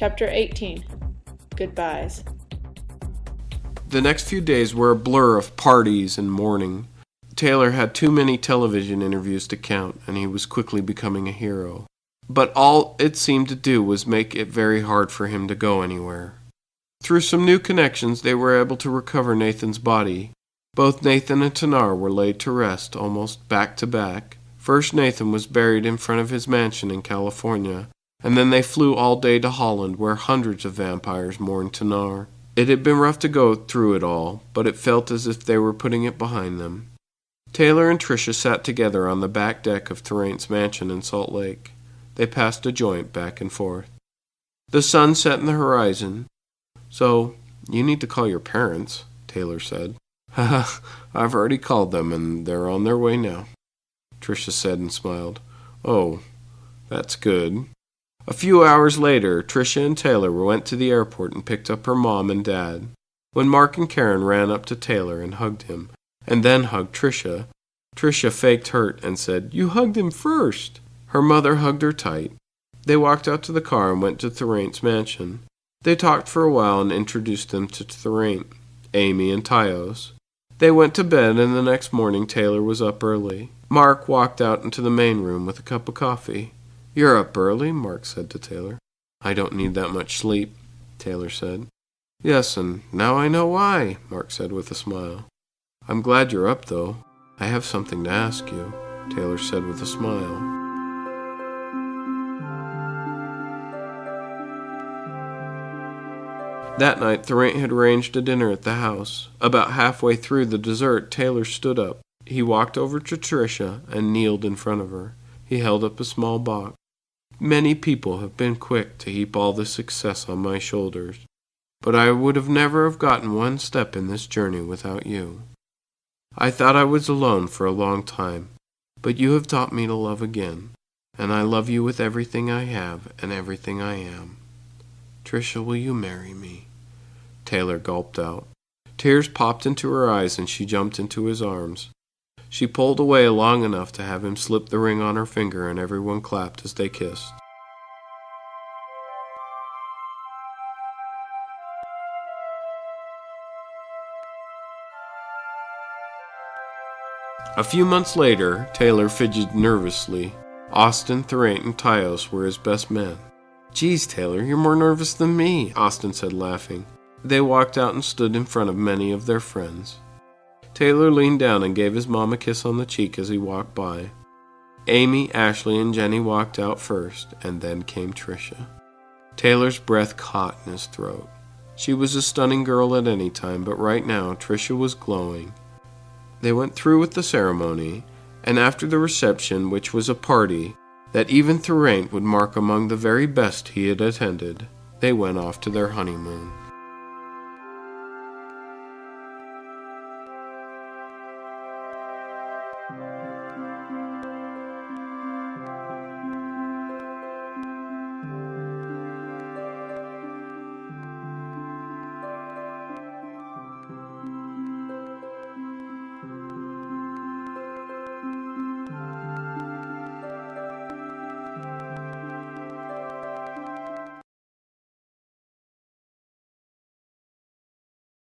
Chapter 18. Goodbyes. The next few days were a blur of parties and mourning. Taylor had too many television interviews to count, and he was quickly becoming a hero. But all it seemed to do was make it very hard for him to go anywhere. Through some new connections, they were able to recover Nathan's body. Both Nathan and Tanar were laid to rest, almost back to back. First, Nathan was buried in front of his mansion in California, and then they flew all day to Holland, where hundreds of vampires mourned Tanar. It had been rough to go through it all, but it felt as if they were putting it behind them. Taylor and Tricia sat together on the back deck of Theraint's mansion in Salt Lake. They passed a joint back and forth. The sun set in the horizon. "So, you need to call your parents," Taylor said. "Haha, I've already called them, and they're on their way now," Tricia said and smiled. "Oh, that's good." A few hours later, Tricia and Taylor went to the airport and picked up her mom and dad. When Mark and Karen ran up to Taylor and hugged him, and then hugged Tricia, Tricia faked hurt and said, "You hugged him first." Her mother hugged her tight. They walked out to the car and went to Theraint's mansion. They talked for a while and introduced them to Theraint, Amy, and Tyos. They went to bed, and the next morning Taylor was up early. Mark walked out into the main room with a cup of coffee. "You're up early," Mark said to Taylor. "I don't need that much sleep," Taylor said. "Yes, and now I know why," Mark said with a smile. "I'm glad you're up, though. I have something to ask you," Taylor said with a smile. That night, Theraint had arranged a dinner at the house. About halfway through the dessert, Taylor stood up. He walked over to Tricia and kneeled in front of her. He held up a small box. "Many people have been quick to heap all this success on my shoulders, but I would have never have gotten one step in this journey without you. I thought I was alone for a long time, but you have taught me to love again, and I love you with everything I have and everything I am. Tricia, will you marry me?" Taylor gulped out. Tears popped into her eyes and she jumped into his arms. She pulled away long enough to have him slip the ring on her finger, and everyone clapped as they kissed. A few months later, Taylor fidgeted nervously. Austin, Theraint, and Tyos were his best men. "Geez, Taylor, you're more nervous than me," Austin said, laughing. They walked out and stood in front of many of their friends. Taylor leaned down and gave his mom a kiss on the cheek as he walked by. Amy, Ashley, and Jenny walked out first, and then came Tricia. Taylor's breath caught in his throat. She was a stunning girl at any time, but right now Tricia was glowing. They went through with the ceremony, and after the reception, which was a party that even Theraint would mark among the very best he had attended, they went off to their honeymoon.